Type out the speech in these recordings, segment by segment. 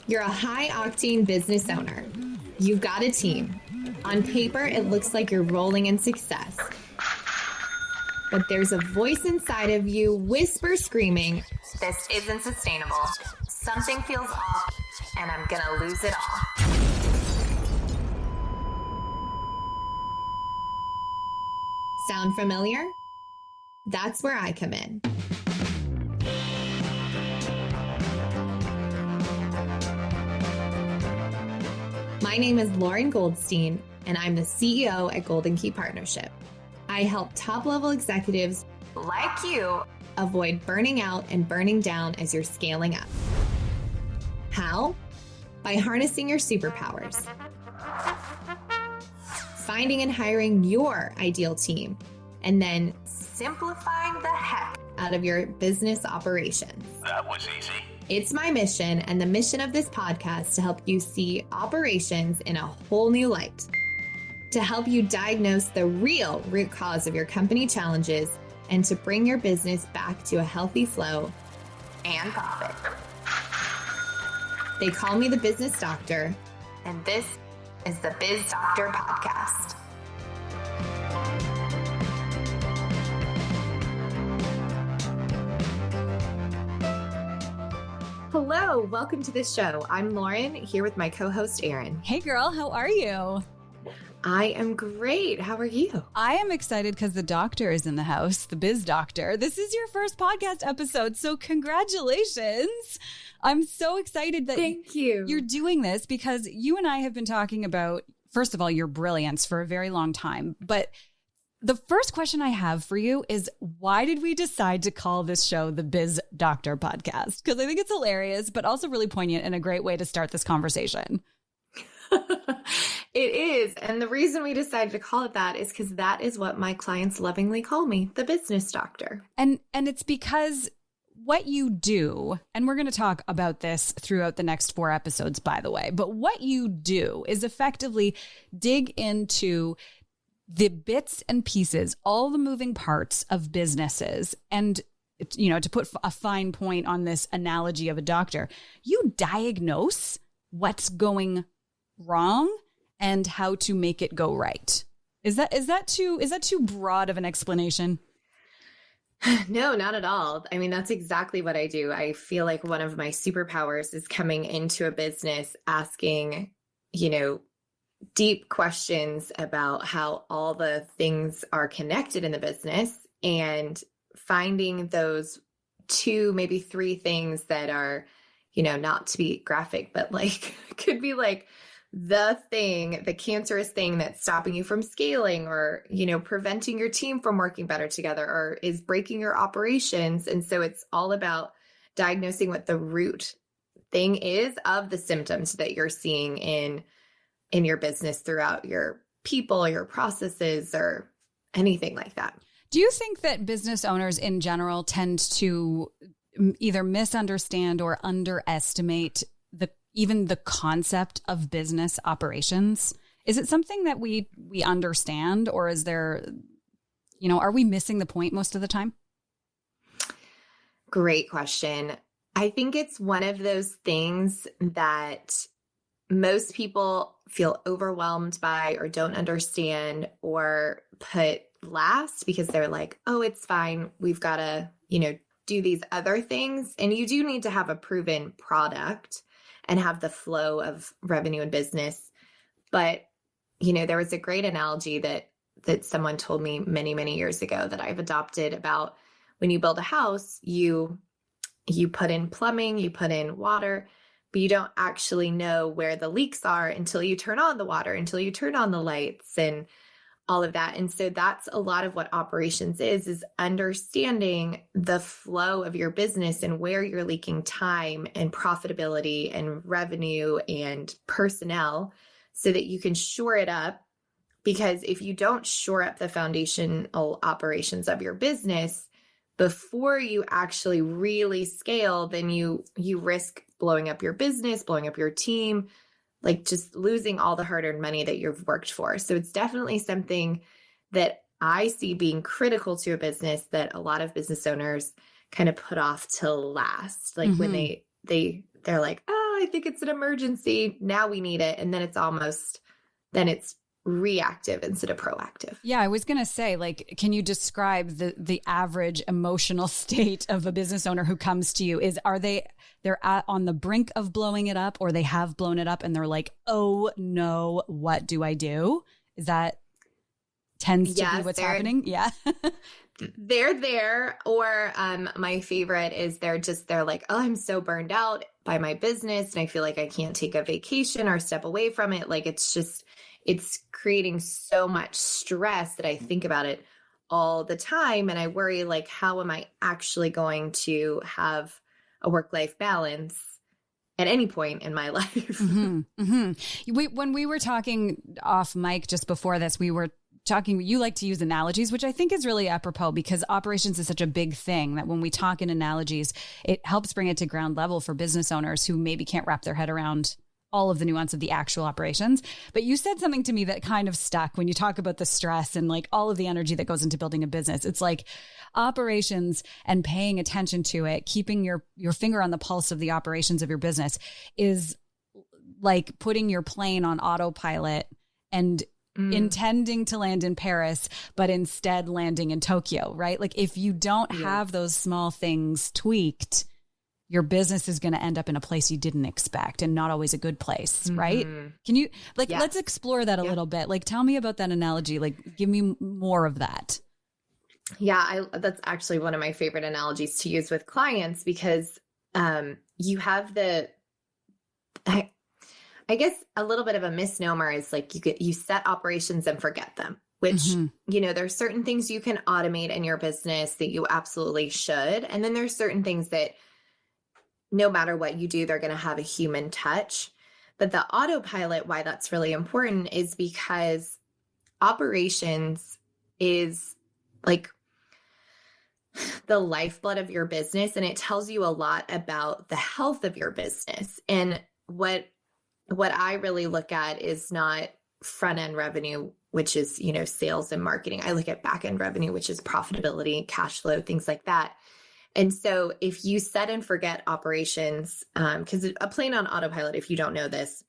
You're a high-octane business owner. You've got a team. On paper, it looks like you're rolling in success. But there's a voice inside of you whisper screaming, "This isn't sustainable. Something feels off, and I'm gonna lose it all." Sound familiar? That's where I come in. My name is Lauren Goldstein, and I'm the CEO at Golden Key Partnership. I help top-level executives like you avoid burning out and burning down as you're scaling up. How? By harnessing your superpowers, finding and hiring your ideal team, and then simplifying the heck out of your business operations. That was easy. It's my mission and the mission of this podcast to help you see operations in a whole new light, to help you diagnose the real root cause of your company challenges, and to bring your business back to a healthy flow and profit. They call me the Business Doctor, and this is the Biz Doctor podcast. Hello, welcome to the show. I'm Lauren, here with my co-host, Erin. Hey girl, how are you? I am great. How are you? I am excited because the doctor is in the house, the Biz Doctor. This is your first podcast episode, so congratulations. I'm so excited that Thank you. You're doing this because you and I have been talking about, first of all, your brilliance for a very long time. But the first question I have for you is, why did we decide to call this show the Biz Doctor podcast? Because I think it's hilarious, but also really poignant and a great way to start this conversation. It is. And the reason we decided to call it that is because that is what my clients lovingly call me, the Business Doctor. And it's because what you do, and we're going to talk about this throughout the next 4 episodes, by the way, but what you do is effectively dig into the bits and pieces, all the moving parts of businesses. And, you know, to put a fine point on this analogy of a doctor, you diagnose what's going wrong and how to make it go right. Is that too broad of an explanation? No, not at all. I mean, that's exactly what I do. I feel like one of my superpowers is coming into a business asking, deep questions about how all the things are connected in the business and finding those 2, maybe 3 things that are, not to be graphic, but like could be like the cancerous thing that's stopping you from scaling or, preventing your team from working better together or is breaking your operations. And so it's all about diagnosing what the root thing is of the symptoms that you're seeing in your business throughout your people, your processes, or anything like that. Do you think that business owners in general tend to either misunderstand or underestimate even the concept of business operations? Is it something that we understand, or is there, are we missing the point most of the time? Great question. I think it's one of those things that most people feel overwhelmed by or don't understand or put last because they're like, oh, it's fine. We've got to, do these other things. And you do need to have a proven product and have the flow of revenue and business. But, there was a great analogy that someone told me many, many years ago that I've adopted about when you build a house, you put in plumbing, you put in water, but you don't actually know where the leaks are until you turn on the water, until you turn on the lights and all of that. And so that's a lot of what operations is understanding the flow of your business and where you're leaking time and profitability and revenue and personnel so that you can shore it up. Because if you don't shore up the foundational operations of your business before you actually really scale, then you risk blowing up your business, blowing up your team, like just losing all the hard-earned money that you've worked for. So it's definitely something that I see being critical to a business that a lot of business owners kind of put off till last. Like when they're like, oh, I think it's an emergency. Now we need it. And then it's reactive instead of proactive. Yeah, I was going to say, like, can you describe the average emotional state of a business owner who comes to you? They're on the brink of blowing it up, or they have blown it up and they're like, oh no, what do I do? Is that tends to be what's happening? Yeah. They're there. Or my favorite is they're like, oh, I'm so burned out by my business and I feel like I can't take a vacation or step away from it. Like it's creating so much stress that I think about it all the time. And I worry, like, how am I actually going to have a work-life balance at any point in my life? Mm-hmm, mm-hmm. When we were talking off mic just before this, we were talking, you like to use analogies, which I think is really apropos because operations is such a big thing that when we talk in analogies, it helps bring it to ground level for business owners who maybe can't wrap their head around all of the nuance of the actual operations. But you said something to me that kind of stuck when you talk about the stress and like all of the energy that goes into building a business. It's like operations and paying attention to it, keeping your finger on the pulse of the operations of your business is like putting your plane on autopilot and intending to land in Paris, but instead landing in Tokyo, right? Like if you don't have those small things tweaked, your business is going to end up in a place you didn't expect and not always a good place, right? Can you let's explore that a little bit. Like, tell me about that analogy. Like, give me more of that. Yeah, that's actually one of my favorite analogies to use with clients because you have I guess a little bit of a misnomer is like you set operations and forget them, which, there's certain things you can automate in your business that you absolutely should. And then there's certain things that no matter what you do, they're going to have a human touch. But the autopilot, why that's really important is because operations is like the lifeblood of your business. And it tells you a lot about the health of your business. And what I really look at is not front end revenue, which is, sales and marketing. I look at back end revenue, which is profitability, cash flow, things like that. And so if you set and forget operations, because a plane on autopilot, if you don't know this,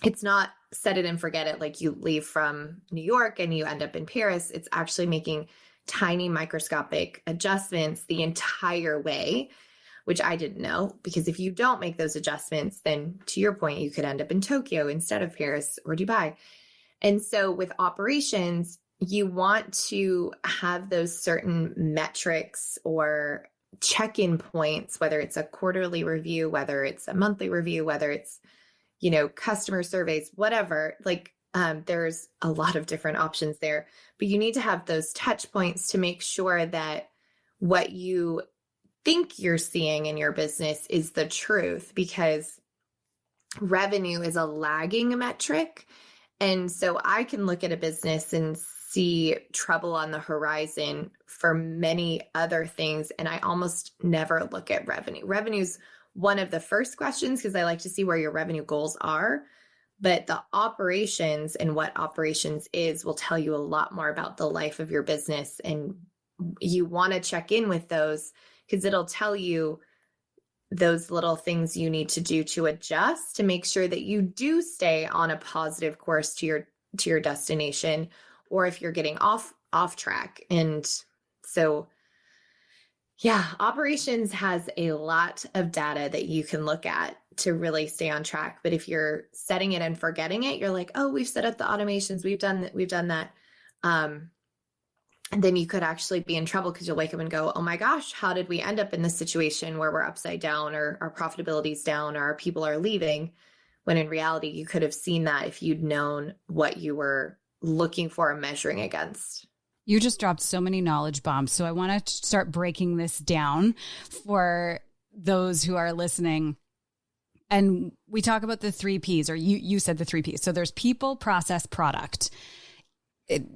it's not set it and forget it like you leave from New York and you end up in Paris. It's actually making tiny microscopic adjustments the entire way, which I didn't know, because if you don't make those adjustments, then to your point, you could end up in Tokyo instead of Paris or Dubai. And so with operations, you want to have those certain metrics or check-in points, whether it's a quarterly review, whether it's a monthly review, whether it's, customer surveys, whatever, like there's a lot of different options there, but you need to have those touch points to make sure that what you think you're seeing in your business is the truth, because revenue is a lagging metric. And so I can look at a business and see trouble on the horizon for many other things. And I almost never look at revenue. Revenue's one of the first questions because I like to see where your revenue goals are. But the operations and what operations is will tell you a lot more about the life of your business. And you want to check in with those because it'll tell you those little things you need to do to adjust to make sure that you do stay on a positive course to your destination, or if you're getting off track. And so, yeah, operations has a lot of data that you can look at to really stay on track. But if you're setting it and forgetting it, you're like, oh, we've set up the automations, we've done that. And then you could actually be in trouble because you'll wake up and go, oh my gosh, how did we end up in this situation where we're upside down or our profitability is down or our people are leaving? When in reality, you could have seen that if you'd known what you were looking for and measuring against. You just dropped so many knowledge bombs. So I want to start breaking this down for those who are listening. And we talk about the 3 Ps, or you said the 3 Ps. So there's people, process, product.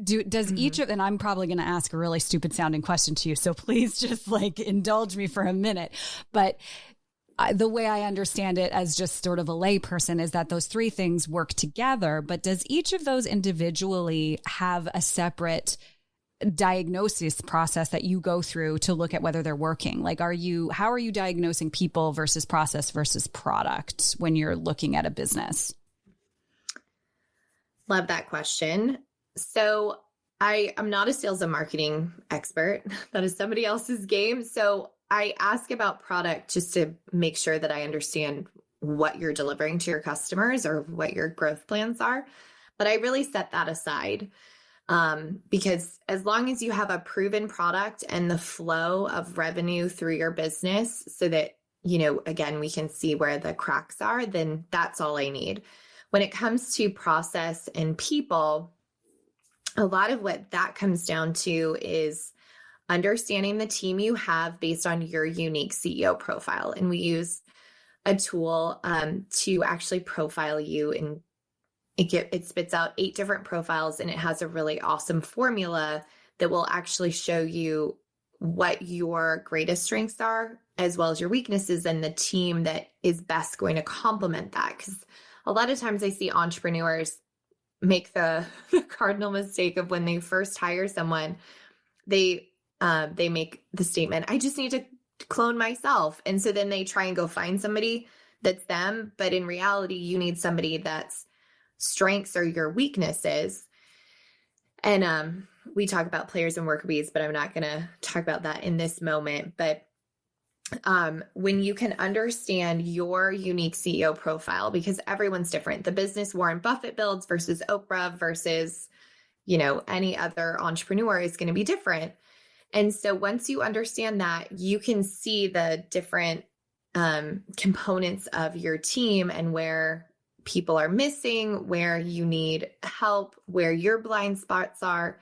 Does each of, and I'm probably going to ask a really stupid sounding question to you, so please just like indulge me for a minute. But the way I understand it as just sort of a lay person is that those 3 things work together, but does each of those individually have a separate diagnosis process that you go through to look at whether they're working? Like, how are you diagnosing people versus process versus product when you're looking at a business? Love that question. So I'm not a sales and marketing expert. That is somebody else's game. So I ask about product just to make sure that I understand what you're delivering to your customers or what your growth plans are. But I really set that aside because as long as you have a proven product and the flow of revenue through your business so that, again, we can see where the cracks are, then that's all I need. When it comes to process and people, a lot of what that comes down to is understanding the team you have based on your unique CEO profile. And we use a tool to actually profile you, and it spits out 8 different profiles, and it has a really awesome formula that will actually show you what your greatest strengths are, as well as your weaknesses, and the team that is best going to complement that. Because a lot of times I see entrepreneurs make the cardinal mistake of when they first hire someone, they make the statement, I just need to clone myself. And so then they try and go find somebody that's them. But in reality, you need somebody that's strengths are your weaknesses. And we talk about players and worker bees, but I'm not going to talk about that in this moment. But when you can understand your unique CEO profile, because everyone's different, the business Warren Buffett builds versus Oprah versus, any other entrepreneur is going to be different. And so once you understand that, you can see the different components of your team and where people are missing, where you need help, where your blind spots are.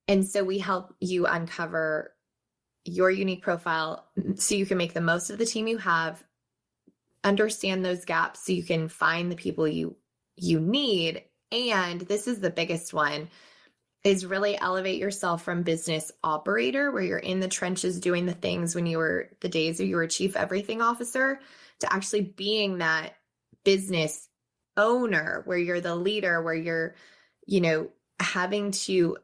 And so we help you uncover your unique profile so you can make the most of the team you have, understand those gaps so you can find the people you need. And this is the biggest one, is really elevate yourself from business operator, where you're in the trenches doing the things when you were the days where you were chief everything officer, to actually being that business owner, where you're the leader, where you're, having to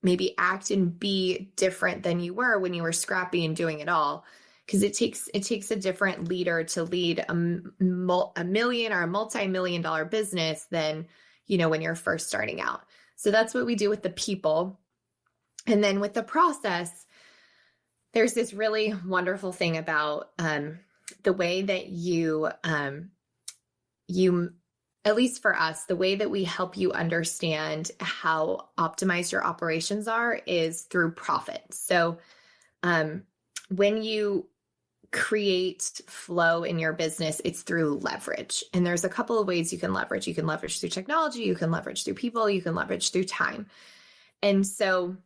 maybe act and be different than you were when you were scrappy and doing it all. Because it takes a different leader to lead a million or a multi-million dollar business than, when you're first starting out. So that's what we do with the people. And then with the process, there's this really wonderful thing about the way that you, at least for us, the way that we help you understand how optimized your operations are is through profit. So when you create flow in your business, it's through leverage. And there's a couple of ways you can leverage. You can leverage through technology, you can leverage through people, you can leverage through time. And so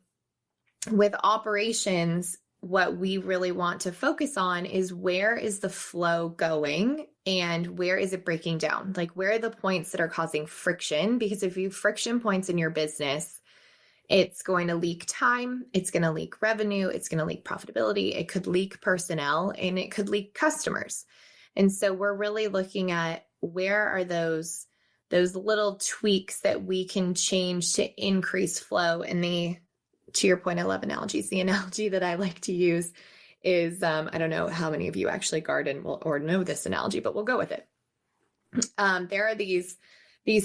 with operations, what we really want to focus on is where is the flow going and where is it breaking down? Like, where are the points that are causing friction? Because if you have friction points in your business, it's going to leak time, it's going to leak revenue, it's going to leak profitability, it could leak personnel, and it could leak customers. And so we're really looking at where are those little tweaks that we can change to increase flow. And to your point, I love analogies. The analogy that I like to use is, I don't know how many of you actually garden or know this analogy, but we'll go with it. There are these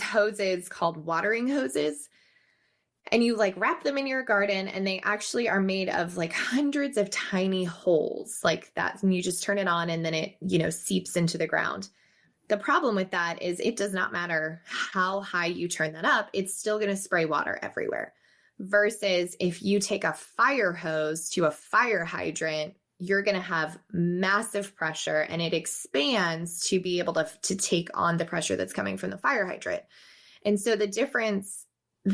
hoses called watering hoses, and you wrap them in your garden, and they actually are made of hundreds of tiny holes like that. And you just turn it on and then it, seeps into the ground. The problem with that is it does not matter how high you turn that up, it's still going to spray water everywhere. Versus if you take a fire hose to a fire hydrant, you're going to have massive pressure and it expands to be able to take on the pressure that's coming from the fire hydrant. And so the difference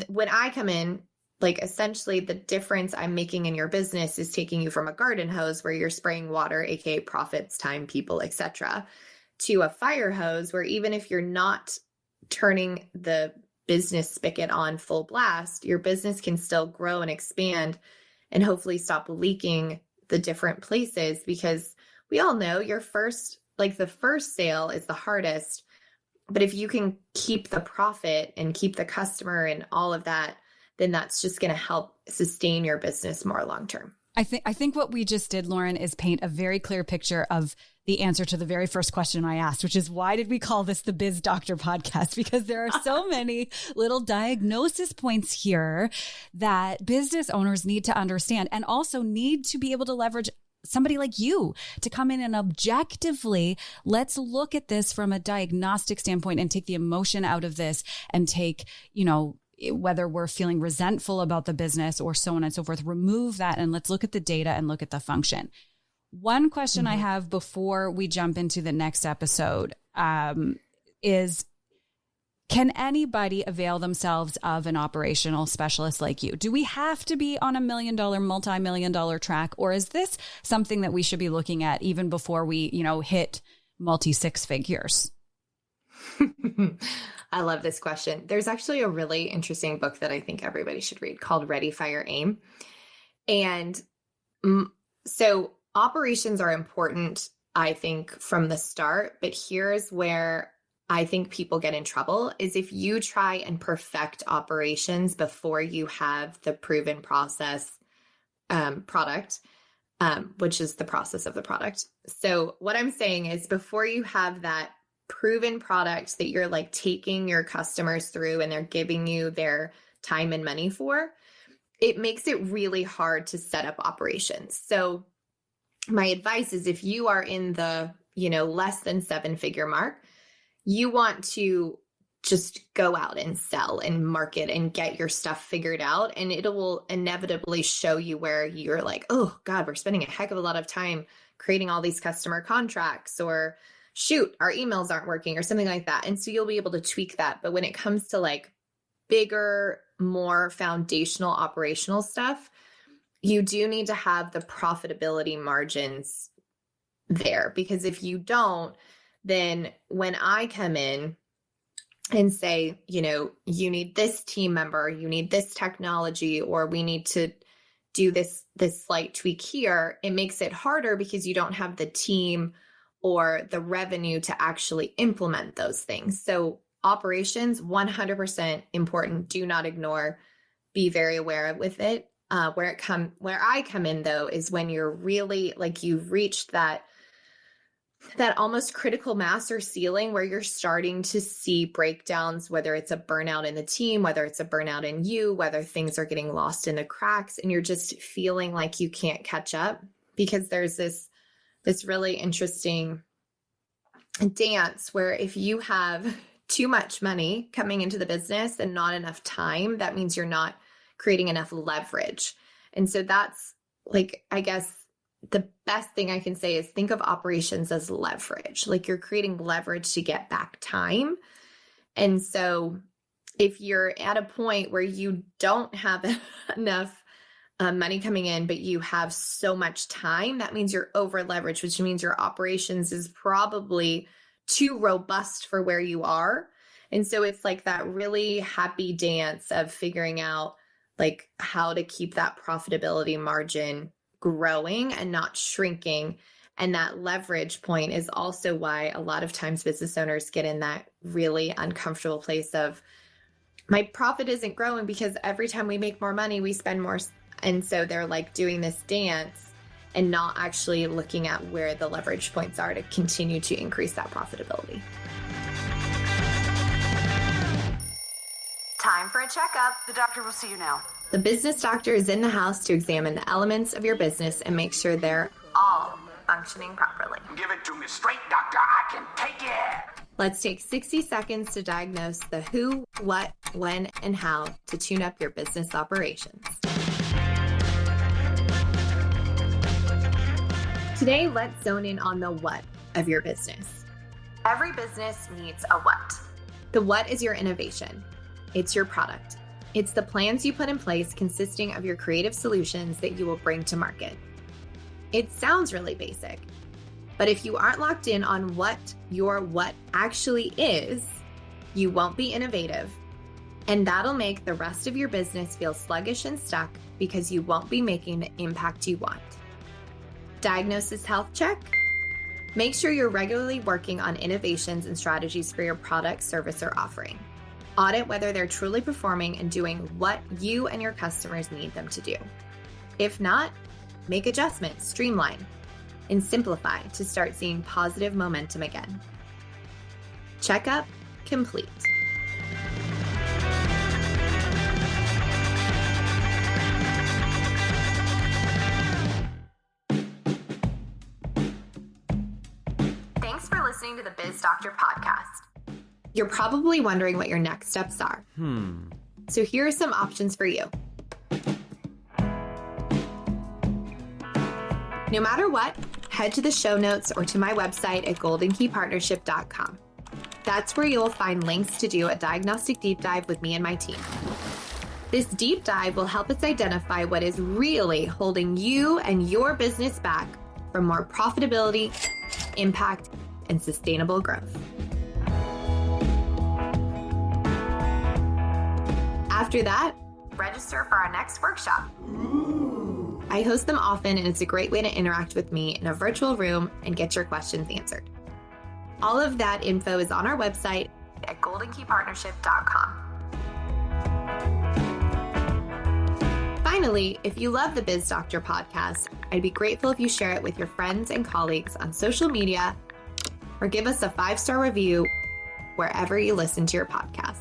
when I come in, essentially the difference I'm making in your business is taking you from a garden hose where you're spraying water, aka profits, time, people, etc., to a fire hose where even if you're not turning the business spigot on full blast, your business can still grow and expand and hopefully stop leaking the different places. Because we all know the first sale is the hardest. But if you can keep the profit and keep the customer and all of that, then that's just going to help sustain your business more long term. I think what we just did, Lauren, is paint a very clear picture of the answer to the very first question I asked, which is why did we call this the Biz Doctor podcast? Because there are so many little diagnosis points here that business owners need to understand and also need to be able to leverage somebody like you to come in and objectively, let's look at this from a diagnostic standpoint and take the emotion out of this and take, whether we're feeling resentful about the business or so on and so forth, remove that and let's look at the data and look at the function. One question I have before we jump into the next episode is, can anybody avail themselves of an operational specialist like you? Do we have to be on $1 million, multi-million-dollar track, or is this something that we should be looking at even before we, hit multi-six figures? I love this question. There's actually a really interesting book that I think everybody should read called Ready, Fire, Aim. And so operations are important, I think, from the start, but here's where I think people get in trouble is if you try and perfect operations before you have the proven process product, which is the process of the product. So what I'm saying is before you have that proven product that you're like taking your customers through and they're giving you their time and money for, it makes it really hard to set up operations. So my advice is if you are in the, less than 7-figure mark, you want to just go out and sell and market and get your stuff figured out. And it will inevitably show you where you're like, oh God, we're spending a heck of a lot of time creating all these customer contracts, or shoot, our emails aren't working or something like that. And so you'll be able to tweak that. But when it comes to like bigger, more foundational operational stuff, you do need to have the profitability margins there, because if you don't, then when I come in and say, you need this team member, you need this technology, or we need to do this slight tweak here, it makes it harder because you don't have the team or the revenue to actually implement those things. So operations, 100% important. Do not ignore. Be very aware with it. Where I come in though is when you're really like you've reached that almost critical mass or ceiling where you're starting to see breakdowns, whether it's a burnout in the team, whether it's a burnout in you, whether things are getting lost in the cracks, and you're just feeling like you can't catch up, because there's this really interesting dance where if you have too much money coming into the business and not enough time, that means you're not creating enough leverage. And so that's like, I guess the best thing I can say is think of operations as leverage. Like you're creating leverage to get back time. And so if you're at a point where you don't have enough money coming in, but you have so much time, that means you're over leveraged, which means your operations is probably too robust for where you are. And so it's like that really happy dance of figuring out like how to keep that profitability margin growing and not shrinking. And that leverage point is also why a lot of times business owners get in that really uncomfortable place of my profit isn't growing because every time we make more money, we spend more. And so they're like doing this dance and not actually looking at where the leverage points are to continue to increase that profitability. Time for a checkup. The doctor will see you now. The business doctor is in the house to examine the elements of your business and make sure they're all functioning properly. Give it to me straight, doctor. I can take it. Let's take 60 seconds to diagnose the who, what, when, and how to tune up your business operations. Today, let's zone in on the what of your business. Every business needs a what. The what is your innovation. It's your product. It's the plans you put in place consisting of your creative solutions that you will bring to market. It sounds really basic, but if you aren't locked in on what your what actually is, you won't be innovative, and that'll make the rest of your business feel sluggish and stuck because you won't be making the impact you want. Diagnosis health check. Make sure you're regularly working on innovations and strategies for your product, service, or offering. Audit whether they're truly performing and doing what you and your customers need them to do. If not, make adjustments, streamline, and simplify to start seeing positive momentum again. Checkup complete. Thanks for listening to the Biz Doctor podcast. You're probably wondering what your next steps are. So here are some options for you. No matter what, head to the show notes or to my website at goldenkeypartnership.com. That's where you'll find links to do a diagnostic deep dive with me and my team. This deep dive will help us identify what is really holding you and your business back from more profitability, impact, and sustainable growth. After that, register for our next workshop. I host them often, and it's a great way to interact with me in a virtual room and get your questions answered. All of that info is on our website at goldenkeypartnership.com. Finally, if you love the Biz Doctor podcast, I'd be grateful if you share it with your friends and colleagues on social media or give us a 5-star review wherever you listen to your podcast.